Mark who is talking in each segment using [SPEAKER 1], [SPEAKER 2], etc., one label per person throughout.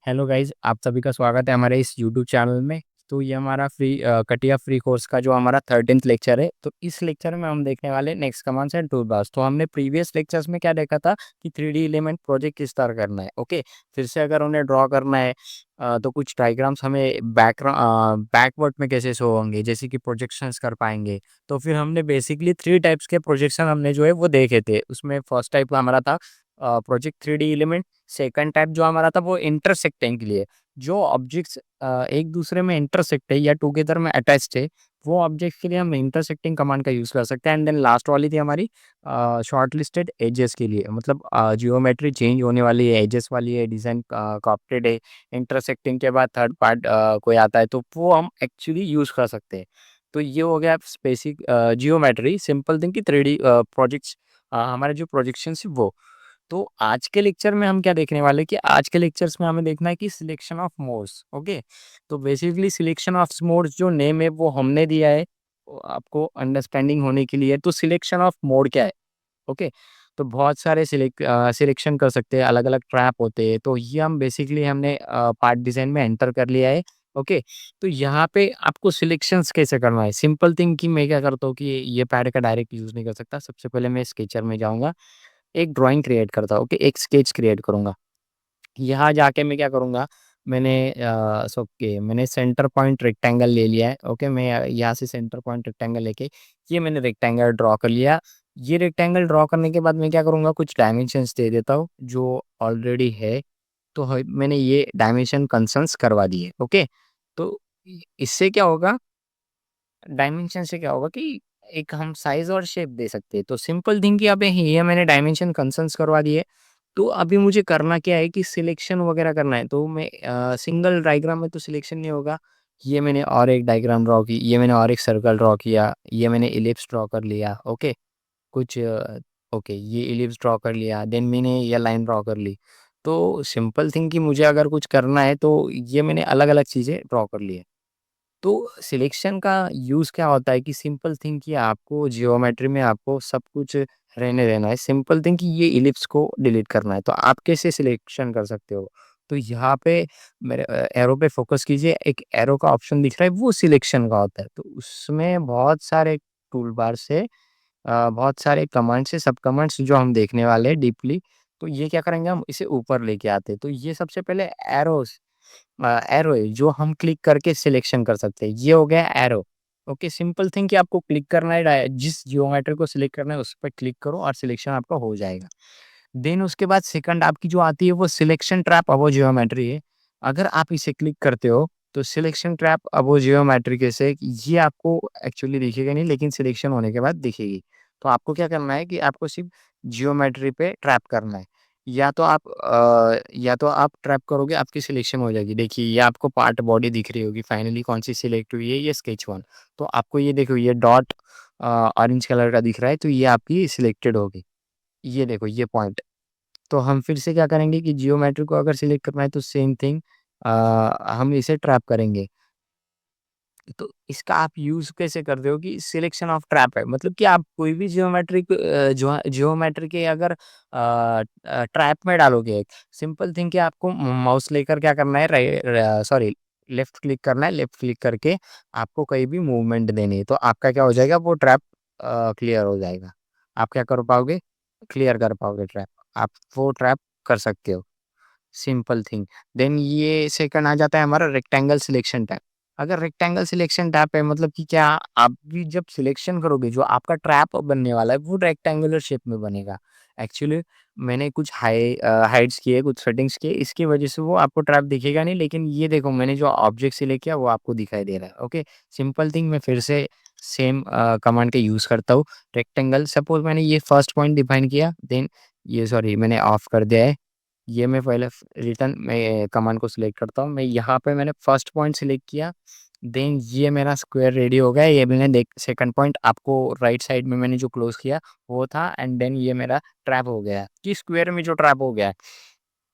[SPEAKER 1] Hello guys, आप सभी का स्वागत है हमारे इस यूट्यूब चैनल में। तो ये हमारा कटिया फ्री कोर्स का जो हमारा 13th लेक्चर है। तो इस लेक्चर में हम देखने वाले next commands and tool bars. तो हमने प्रीवियस लेक्चर्स में क्या देखा था कि 3D एलिमेंट प्रोजेक्ट किस तरह करना है। ओके, फिर से अगर उन्हें ड्रॉ करना है तो कुछ डायग्राम्स हमें बैकवर्ड में कैसे शो होंगे, जैसे कि प्रोजेक्शंस कर पाएंगे। तो फिर हमने बेसिकली 3 टाइप्स के प्रोजेक्शन हमने जो है वो देखे थे। उसमें फर्स्ट टाइप हमारा था project 3D element. Second type जो हमारा था वो इंटरसेक्टिंग के लिए, जो ऑब्जेक्ट्स एक दूसरे में इंटरसेक्ट है या टुगेदर में अटैच्ड है, वो ऑब्जेक्ट के लिए हम इंटरसेक्टिंग कमांड का यूज कर सकते हैं। एंड देन लास्ट वाली थी हमारी शॉर्ट लिस्टेड एजेस के लिए, मतलब जियोमेट्री चेंज होने वाली है, एजेस वाली है, डिजाइन कॉप्टेड है। इंटरसेक्टिंग के बाद थर्ड पार्ट कोई आता है तो वो हम एक्चुअली यूज कर सकते हैं। तो ये हो गया स्पेसिक जियोमेट्री, सिंपल थिंग की 3D प्रोजेक्ट्स, हमारे जो प्रोजेक्शन है वो। तो आज के लेक्चर में हम क्या देखने वाले हैं कि आज के लेक्चर्स में हमें देखना है कि सिलेक्शन ऑफ मोड्स। ओके, तो बेसिकली सिलेक्शन ऑफ मोड्स जो नेम है वो हमने दिया है, वो आपको अंडरस्टैंडिंग होने के लिए। तो सिलेक्शन ऑफ मोड क्या है? ओके, तो बहुत सारे सिलेक्शन कर सकते हैं, अलग अलग ट्रैप होते हैं। तो ये हम बेसिकली हमने पार्ट डिजाइन में एंटर कर लिया है। ओके, तो यहाँ पे आपको सिलेक्शंस कैसे करना है, सिंपल थिंग कि मैं क्या करता हूँ कि ये पैड का डायरेक्ट यूज नहीं कर सकता। सबसे पहले मैं स्केचर में जाऊंगा, एक ड्राइंग क्रिएट करता हूँ। ओके, एक स्केच क्रिएट करूँगा। यहाँ जाके मैं क्या करूँगा, मैंने सेंटर पॉइंट रेक्टेंगल ले लिया है। ओके, मैं यहाँ से सेंटर पॉइंट रेक्टेंगल लेके ये मैंने रेक्टेंगल ड्रॉ कर लिया। ये रेक्टेंगल ड्रॉ करने के बाद मैं क्या करूँगा, कुछ डायमेंशंस दे देता हूँ जो ऑलरेडी है। तो मैंने ये डायमेंशन कंसर्न्स करवा दिए। ओके, तो इससे क्या होगा, डायमेंशन से क्या होगा कि एक हम साइज और शेप दे सकते हैं। तो सिंपल थिंग कि अब ये मैंने डायमेंशन कंसर्न्स करवा दिए। तो अभी मुझे करना क्या है कि सिलेक्शन वगैरह करना है। तो मैं सिंगल डायग्राम में तो सिलेक्शन नहीं होगा। ये मैंने और एक डायग्राम ड्रॉ की, ये मैंने और एक सर्कल ड्रॉ किया, ये मैंने इलिप्स ड्रॉ कर लिया। ओके, कुछ ओके, ये इलिप्स ड्रॉ कर लिया, देन मैंने ये लाइन ड्रॉ कर ली। तो सिंपल थिंग कि मुझे अगर कुछ करना है तो ये मैंने अलग अलग चीज़ें ड्रॉ कर ली है। तो सिलेक्शन का यूज़ क्या होता है कि सिंपल थिंग कि आपको जियोमेट्री में आपको सब कुछ रहने देना है। सिंपल थिंग कि ये इलिप्स को डिलीट करना है, तो आप कैसे सिलेक्शन कर सकते हो? तो यहाँ पे मेरे एरो पे फ़ोकस कीजिए, एक एरो का ऑप्शन दिख रहा है, वो सिलेक्शन का होता है। तो उसमें बहुत सारे टूल बार से बहुत सारे कमांड्स है, सब कमांड्स जो हम देखने वाले हैं डीपली। तो ये क्या करेंगे, हम इसे ऊपर लेके आते हैं। तो ये सबसे पहले एरो है जो हम क्लिक करके सिलेक्शन कर सकते हैं। ये हो गया एरो। ओके, सिंपल थिंग कि आपको क्लिक करना है, जिस जियोमेट्री को सिलेक्ट करना है उस पे क्लिक करो और सिलेक्शन आपका हो जाएगा। देन उसके बाद सेकंड आपकी जो आती है वो सिलेक्शन ट्रैप अबो जियोमेट्री है। अगर आप इसे क्लिक करते हो तो सिलेक्शन ट्रैप अबो जियोमेट्री कैसे, ये आपको एक्चुअली दिखेगा नहीं, लेकिन सिलेक्शन होने के बाद दिखेगी। तो आपको क्या करना है कि आपको सिर्फ जियोमेट्री पे ट्रैप करना है। या तो आप ट्रैप करोगे, आपकी सिलेक्शन हो जाएगी। देखिए, ये आपको पार्ट बॉडी दिख रही होगी, फाइनली कौन-सी सिलेक्ट हुई है, ये स्केच 1। तो आपको ये देखो, ये डॉट ऑरेंज कलर का दिख रहा है, तो ये आपकी सिलेक्टेड होगी। ये देखो, ये पॉइंट। तो हम फिर से क्या करेंगे कि जियोमेट्री को अगर सिलेक्ट करना है तो सेम थिंग, हम इसे ट्रैप करेंगे। तो इसका आप यूज़ कैसे करते हो कि सिलेक्शन ऑफ ट्रैप है, मतलब कि आप कोई भी जियोमेट्री के अगर ट्रैप में डालोगे, सिंपल थिंग कि आपको माउस लेकर क्या करना है, सॉरी, लेफ्ट क्लिक करना है। लेफ्ट क्लिक करके आपको कहीं भी मूवमेंट देनी है, तो आपका क्या हो जाएगा, वो ट्रैप क्लियर हो जाएगा। आप क्या कर पाओगे, क्लियर कर पाओगे ट्रैप। आप वो ट्रैप कर सकते हो, सिंपल थिंग। देन ये सेकंड आ जाता है हमारा रेक्टेंगल सिलेक्शन टैब। अगर रेक्टेंगल सिलेक्शन टैब है, मतलब कि क्या, आप भी जब सिलेक्शन करोगे जो आपका ट्रैप बनने वाला है वो रेक्टेंगुलर शेप में बनेगा। एक्चुअली मैंने कुछ हाइट्स किए, कुछ सेटिंग्स किए, इसकी वजह से वो आपको ट्रैप दिखेगा नहीं, लेकिन ये देखो मैंने जो ऑब्जेक्ट सिलेक्ट किया वो आपको दिखाई दे रहा है। ओके, सिंपल थिंग मैं फिर से सेम कमांड का यूज़ करता हूँ। रेक्टेंगल, सपोज मैंने ये फर्स्ट पॉइंट डिफाइन किया, देन ये, सॉरी, मैंने ऑफ कर दिया है। ये मैं पहले रिटर्न मैं कमांड को सिलेक्ट करता हूँ। मैं यहाँ पे मैंने फर्स्ट पॉइंट सिलेक्ट किया, देन ये मेरा स्क्वायर रेडी हो गया। ये मैंने देख सेकंड पॉइंट आपको राइट साइड में मैंने जो क्लोज किया वो था, एंड देन ये मेरा ट्रैप हो गया कि स्क्वायर में जो ट्रैप हो गया है।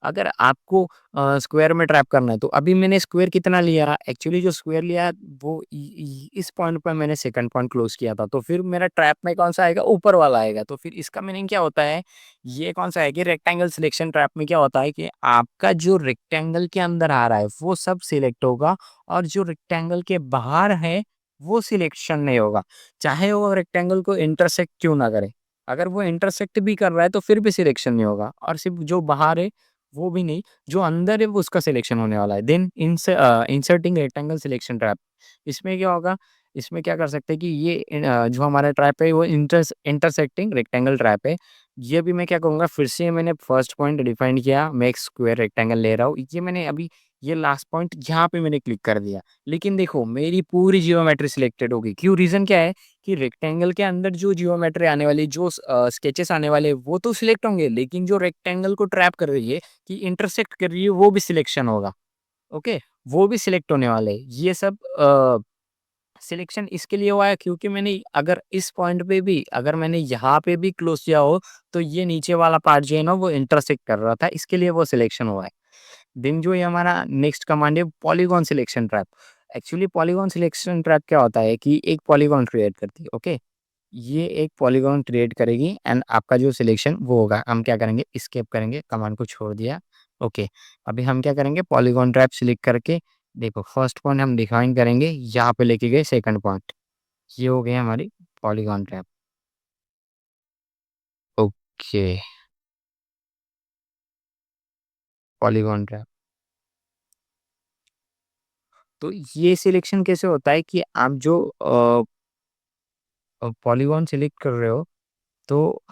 [SPEAKER 1] अगर आपको स्क्वायर में ट्रैप करना है तो अभी मैंने स्क्वायर कितना लिया, एक्चुअली जो स्क्वायर लिया वो इस पॉइंट पर मैंने सेकंड पॉइंट क्लोज किया था, तो फिर मेरा ट्रैप में कौन सा आएगा, ऊपर वाला आएगा। तो फिर इसका मीनिंग क्या होता है, ये कौन सा है कि रेक्टेंगल सिलेक्शन ट्रैप में क्या होता है कि आपका जो रेक्टेंगल के अंदर आ रहा है वो सब सिलेक्ट होगा, और जो रेक्टेंगल के बाहर है वो सिलेक्शन नहीं होगा, चाहे वो रेक्टेंगल को इंटरसेक्ट क्यों ना करे। अगर वो इंटरसेक्ट भी कर रहा है तो फिर भी सिलेक्शन नहीं होगा, और सिर्फ जो बाहर है वो भी नहीं, जो अंदर है वो उसका सिलेक्शन होने वाला है। Then inserting rectangle selection trap, इसमें क्या होगा, इसमें क्या कर सकते हैं कि ये जो हमारा ट्रैप है वो इंटरसेक्टिंग रेक्टेंगल ट्रैप है। ये भी मैं क्या करूँगा, फिर से मैंने फर्स्ट पॉइंट डिफाइन किया, मैं एक स्क्वायर रेक्टेंगल ले रहा हूँ, ये मैंने अभी ये लास्ट पॉइंट यहाँ पे मैंने क्लिक कर दिया। लेकिन देखो मेरी पूरी जियोमेट्री सिलेक्टेड होगी, क्यों, रीज़न क्या है कि रेक्टेंगल के अंदर जो जियोमेट्री आने वाली, जो स्केचेस आने वाले वो तो सिलेक्ट होंगे, लेकिन जो रेक्टेंगल को ट्रैप कर रही है, कि इंटरसेक्ट कर रही है, वो भी सिलेक्शन होगा। ओके, वो भी सिलेक्ट होने वाले हैं। ये सब सिलेक्शन इसके लिए हुआ है क्योंकि मैंने अगर इस पॉइंट पे भी अगर मैंने यहाँ पे भी क्लोज किया हो, तो ये नीचे वाला पार्ट जो है ना वो इंटरसेक्ट कर रहा था, इसके लिए वो सिलेक्शन हुआ है। देन जो ये हमारा नेक्स्ट कमांड है polygon selection trap. Actually polygon selection trap क्या होता है कि एक पॉलीगॉन क्रिएट करती है, ओके। ये एक पॉलीगॉन क्रिएट करेगी एंड आपका जो सिलेक्शन वो होगा, हम क्या करेंगे, एस्केप करेंगे, कमांड को छोड़ दिया, ओके। अभी हम क्या करेंगे, पॉलीगॉन ट्रैप सिलेक्ट करके देखो फर्स्ट पॉइंट हम डिफाइन करेंगे, यहाँ पे लेके गए सेकंड पॉइंट, ये हो गई हमारी polygon trap, okay. Polygon trap, तो ये सिलेक्शन कैसे होता है कि आप जो पॉलीगॉन सिलेक्ट कर रहे हो, तो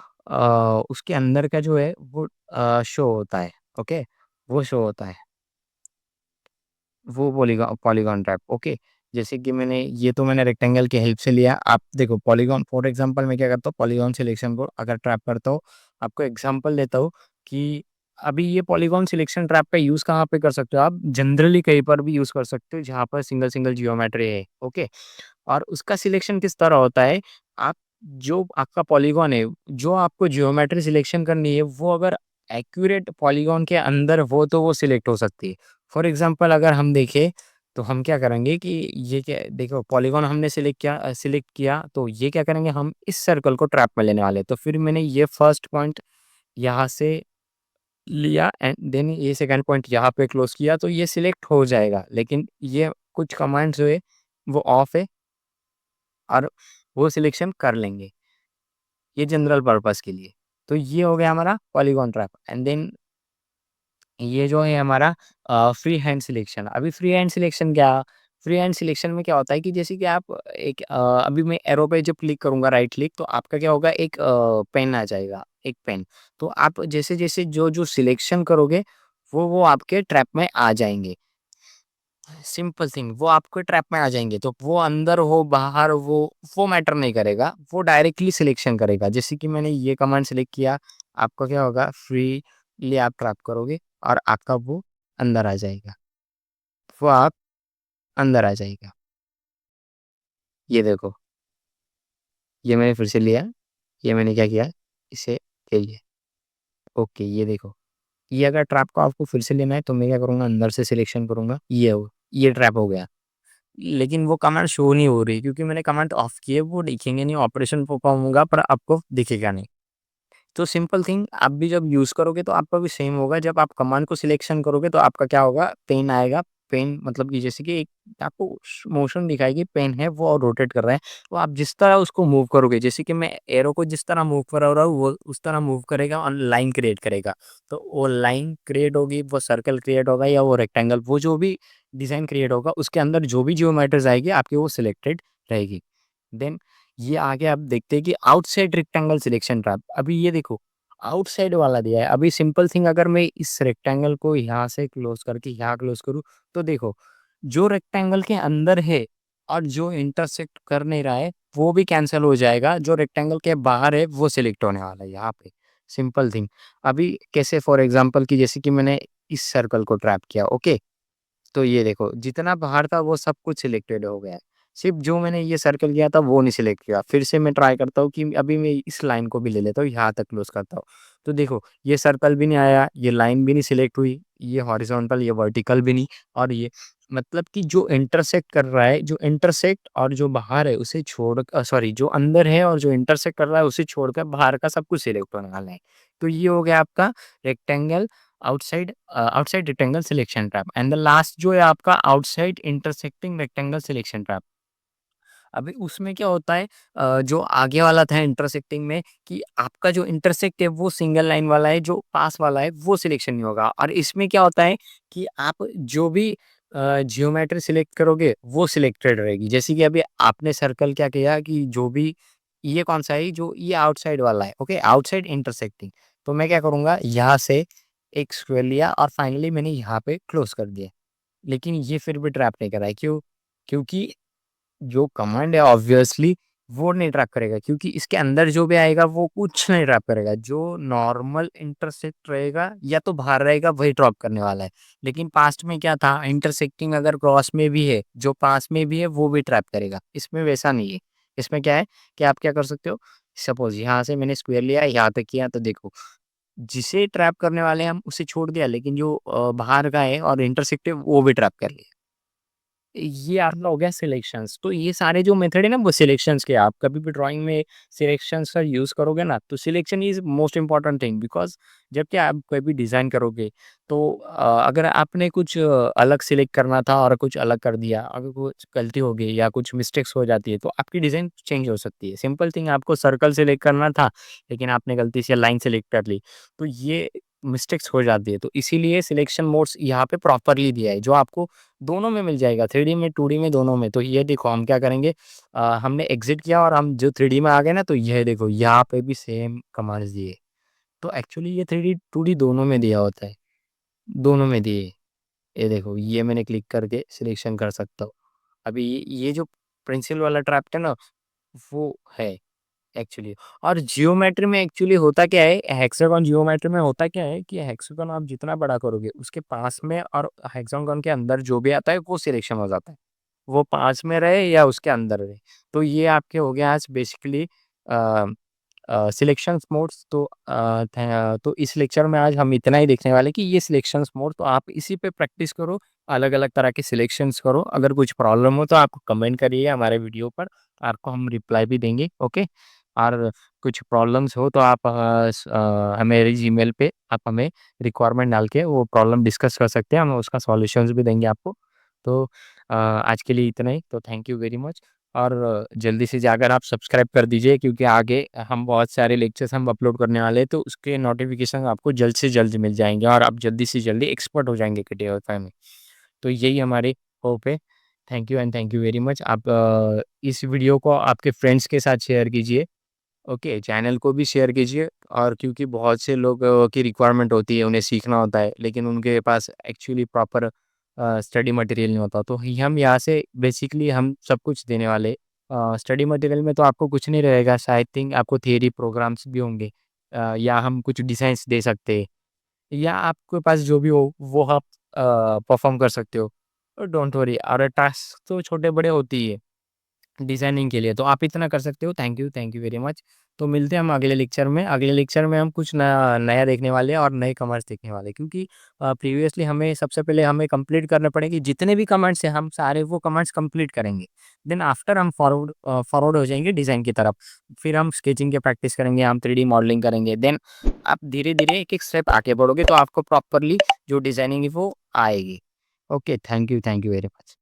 [SPEAKER 1] उसके अंदर का जो है वो शो होता है, ओके, वो शो होता है, वो पॉलीगॉन ट्रैप, ओके। जैसे कि मैंने रेक्टेंगल की हेल्प से लिया, आप देखो पॉलीगॉन, फॉर एग्जांपल मैं क्या करता हूँ, पॉलीगॉन सिलेक्शन को अगर ट्रैप करता हूँ, आपको एग्जांपल देता हूँ कि अभी ये पॉलीगॉन सिलेक्शन ट्रैप का यूज़ कहाँ पे कर सकते हो, आप जनरली कहीं पर भी यूज़ कर सकते हो जहाँ पर सिंगल सिंगल जियोमेट्री है, ओके। और उसका सिलेक्शन किस तरह होता है, आप जो आपका पॉलीगॉन है, जो आपको जियोमेट्री सिलेक्शन करनी है, वो अगर एक्यूरेट पॉलीगॉन के अंदर हो तो वो सिलेक्ट हो सकती है। फॉर एग्ज़ाम्पल अगर हम देखें, तो हम क्या करेंगे कि ये क्या देखो पॉलीगॉन हमने सिलेक्ट किया, तो ये क्या करेंगे, हम इस सर्कल को ट्रैप में लेने वाले हैं। तो फिर मैंने ये फर्स्ट पॉइंट यहाँ से लिया एंड देन ये सेकंड पॉइंट यहाँ पे क्लोज़ किया, तो ये सिलेक्ट हो जाएगा। लेकिन ये कुछ कमांड्स जो है वो ऑफ है, और वो सिलेक्शन कर लेंगे, ये जनरल पर्पस के लिए। तो ये हो गया हमारा पॉलीगॉन ट्रैप एंड देन ये जो है हमारा फ्री हैंड सिलेक्शन। अभी फ्री हैंड सिलेक्शन क्या? फ्री हैंड सिलेक्शन में क्या होता है कि जैसे कि आप अभी मैं एरो पे जब क्लिक करूँगा राइट क्लिक, तो आपका क्या होगा, एक पेन आ जाएगा, एक पेन। तो आप जैसे-जैसे जो-जो सिलेक्शन करोगे, वो आपके ट्रैप में आ जाएँगे। सिंपल थिंग, वो आपके ट्रैप में आ जाएँगे, तो वो अंदर हो, बाहर हो, वो मैटर नहीं करेगा, वो डायरेक्टली सिलेक्शन करेगा। जैसे कि मैंने ये कमांड सेलेक्ट किया, आपका क्या होगा, फ्रीली आप ट्रैप करोगे और आपका वो अंदर आ जाएगा, वो आप अंदर आ जाएगा। ये देखो, ये मैंने फिर से लिया, ये मैंने क्या किया, इसे ले लिया, ओके, ये देखो। ये अगर ट्रैप को आपको फिर से लेना है, तो मैं क्या करूँगा, अंदर से सिलेक्शन करूँगा, ये ट्रैप हो गया। लेकिन वो कमांड शो नहीं हो रही क्योंकि मैंने कमांड ऑफ की है, वो दिखेंगे नहीं, ऑपरेशन परफॉर्म होगा पर आपको दिखेगा नहीं। तो सिंपल थिंग, आप भी जब यूज़ करोगे तो आपका भी सेम होगा, जब आप कमांड को सिलेक्शन करोगे तो आपका क्या होगा, पेन आएगा, पेन मतलब कि जैसे कि एक आपको मोशन दिखाएगी, पेन है वो और रोटेट कर रहा है, तो आप जिस तरह उसको मूव करोगे, जैसे कि मैं एरो को जिस तरह मूव कर रहा हूँ वो उस तरह मूव करेगा और लाइन क्रिएट करेगा। तो वो लाइन क्रिएट होगी, वो सर्कल क्रिएट होगा या वो रेक्टेंगल, वो जो भी डिज़ाइन क्रिएट होगा उसके अंदर जो भी जियोमेट्रीज़ आएगी आपकी वो सिलेक्टेड रहेगी। देन ये आगे आप देखते हैं कि आउटसाइड रेक्टेंगल सिलेक्शन ट्रैप। अभी ये देखो, आउटसाइड वाला दिया है। अभी सिंपल थिंग, अगर मैं इस रेक्टेंगल को यहाँ से क्लोज़ करके यहाँ क्लोज़ करूँ, तो देखो, जो रेक्टेंगल के अंदर है और जो इंटरसेक्ट कर नहीं रहा है, वो भी कैंसल हो जाएगा। जो रेक्टेंगल के बाहर है, वो सिलेक्ट होने वाला है यहाँ पे। Simple thing. अभी कैसे, फॉर एग्ज़ाम्पल कि जैसे कि मैंने इस सर्कल को ट्रैप किया, ओके? तो ये देखो, जितना बाहर था वो सब कुछ सिलेक्टेड हो गया है। सिर्फ जो मैंने ये सर्कल किया था वो नहीं सिलेक्ट किया। फिर से मैं ट्राई करता हूँ कि अभी मैं इस लाइन को भी ले लेता हूँ, यहाँ तक क्लोज करता हूँ। तो देखो ये सर्कल भी नहीं आया, ये लाइन भी नहीं सिलेक्ट हुई, ये हॉरिजॉन्टल, ये वर्टिकल भी नहीं, और ये मतलब कि जो इंटरसेक्ट कर रहा है, जो इंटरसेक्ट और जो बाहर है उसे छोड़ सॉरी, जो अंदर है और जो इंटरसेक्ट कर रहा है उसे छोड़कर बाहर का सब कुछ सिलेक्ट होने वाला है। तो ये हो गया आपका rectangle outside rectangle selection trap, and the last जो है आपका outside intersecting rectangle selection trap. अभी उसमें क्या होता है, जो आगे वाला था इंटरसेक्टिंग में, कि आपका जो इंटरसेक्ट है वो सिंगल लाइन वाला है, जो पास वाला है वो सिलेक्शन नहीं होगा। और इसमें क्या होता है कि आप जो भी जियोमेट्री सिलेक्ट करोगे वो सिलेक्टेड रहेगी। जैसे कि अभी आपने सर्कल क्या किया कि जो भी ये कौन सा है, जो ये आउटसाइड वाला है, ओके, आउटसाइड इंटरसेक्टिंग। तो मैं क्या करूंगा, यहाँ से एक स्क्वायर लिया और फाइनली मैंने यहाँ पे क्लोज कर दिया। लेकिन ये फिर भी ट्रैप नहीं करा है, क्यों? क्योंकि जो कमांड है ऑब्वियसली वो नहीं ट्रैप करेगा, क्योंकि इसके अंदर जो भी आएगा वो कुछ नहीं ट्रैप करेगा। जो नॉर्मल इंटरसेक्ट रहेगा या तो बाहर रहेगा वही ड्रॉप करने वाला है। लेकिन पास्ट में क्या था, इंटरसेक्टिंग अगर क्रॉस में भी है, जो पास में भी है वो भी ट्रैप करेगा। इसमें वैसा नहीं है। इसमें क्या है कि आप क्या कर सकते हो, सपोज यहाँ से मैंने स्क्वायर लिया, यहाँ तक किया, तो देखो जिसे ट्रैप करने वाले हैं हम उसे छोड़ दिया, लेकिन जो बाहर का है और इंटरसेक्ट है वो भी ट्रैप कर लिया। ये आपका हो गया सिलेक्शंस। तो ये सारे जो मेथड है ना वो सिलेक्शंस के। आप कभी भी ड्राइंग में सिलेक्शंस का यूज़ करोगे ना, तो selection is most important thing, because जब क्या आप कोई भी डिज़ाइन करोगे तो अगर आपने कुछ अलग सिलेक्ट करना था और कुछ अलग कर दिया, अगर कुछ गलती हो गई या कुछ मिस्टेक्स हो जाती है तो आपकी डिज़ाइन चेंज हो सकती है। सिंपल थिंग, आपको सर्कल सिलेक्ट करना था लेकिन आपने गलती से लाइन सेलेक्ट कर ली, तो ये मिस्टेक्स हो जाती है। तो इसीलिए सिलेक्शन मोड्स यहाँ पे प्रॉपरली दिया है, जो आपको दोनों में मिल जाएगा, 3D में, 2D में, दोनों में। तो ये देखो हम क्या करेंगे, हमने एग्ज़िट किया और हम जो 3D में आ गए ना, तो ये देखो यहाँ पे भी सेम कमांड्स दिए। तो एक्चुअली ये 3D 2D दोनों में दिया होता है, दोनों में दिए। ये देखो ये मैंने क्लिक करके सिलेक्शन कर सकता हूँ। अभी ये जो पेंसिल वाला ट्रैप है ना, वो है एक्चुअली। और जियोमेट्री में एक्चुअली होता क्या है, हेक्सागोन जियोमेट्री में होता क्या है कि हेक्सागोन आप जितना बड़ा करोगे उसके पास में और हेक्सागोन के अंदर जो भी आता है वो सिलेक्शन हो जाता है। वो पास में रहे या उसके अंदर रहे। तो ये आपके हो गया आज बेसिकली अ सिलेक्शंस मोड्स। तो तो इस लेक्चर में आज हम इतना ही देखने वाले कि ये सिलेक्शंस मोड, तो आप इसी पे प्रैक्टिस करो, अलग-अलग तरह के सिलेक्शंस करो। अगर कुछ प्रॉब्लम हो तो आप कमेंट करिए हमारे वीडियो पर, आपको हम रिप्लाई भी देंगे, ओके? और कुछ प्रॉब्लम्स हो तो आप मेरे जीमेल पे आप हमें रिक्वायरमेंट डाल के वो प्रॉब्लम डिस्कस कर सकते हैं, हम उसका सॉल्यूशंस भी देंगे आपको। तो आज के लिए इतना ही, तो थैंक यू वेरी मच। और जल्दी से जाकर आप सब्सक्राइब कर दीजिए, क्योंकि आगे हम बहुत सारे लेक्चर्स हम अपलोड करने वाले हैं, तो उसके नोटिफिकेशन आपको जल्द से जल्द मिल जाएँगे और आप जल्दी से जल्दी एक्सपर्ट हो जाएँगे KTI में। तो यही हमारी होप है। Thank you and thank you very much. आप इस वीडियो को आपके फ्रेंड्स के साथ शेयर कीजिए, ओके? चैनल को भी शेयर कीजिए, और क्योंकि बहुत से लोगों की रिक्वायरमेंट होती है, उन्हें सीखना होता है, लेकिन उनके पास एक्चुअली प्रॉपर स्टडी मटेरियल नहीं होता। तो हम यहाँ से बेसिकली हम सब कुछ देने वाले। स्टडी मटेरियल में तो आपको कुछ नहीं रहेगा, आई थिंक आपको थियरी प्रोग्राम्स भी होंगे, या हम कुछ डिज़ाइन्स दे सकते हैं, या आपके पास जो भी हो वो आप परफ़ॉर्म कर सकते हो। डोंट वरी, और टास्क तो छोटे-बड़े होते ही है डिज़ाइनिंग के लिए, तो आप इतना कर सकते हो। Thank you very much. तो मिलते हैं हम अगले लेक्चर में। अगले लेक्चर में हम कुछ नया नया देखने वाले हैं और नए कमांड्स देखने वाले हैं, क्योंकि प्रीवियसली हमें सबसे पहले हमें कंप्लीट करने पड़ेंगे जितने भी कमांड्स हैं, हम सारे वो कमांड्स कंप्लीट करेंगे। देन आफ्टर हम फॉरवर्ड हो जाएँगे डिज़ाइन की तरफ। फिर हम स्केचिंग की प्रैक्टिस करेंगे, हम 3D मॉडलिंग करेंगे। देन आप धीरे-धीरे एक-एक स्टेप आगे बढ़ोगे तो आपको प्रॉपरली जो डिज़ाइनिंग है वो आएगी। Okay, thank you very much.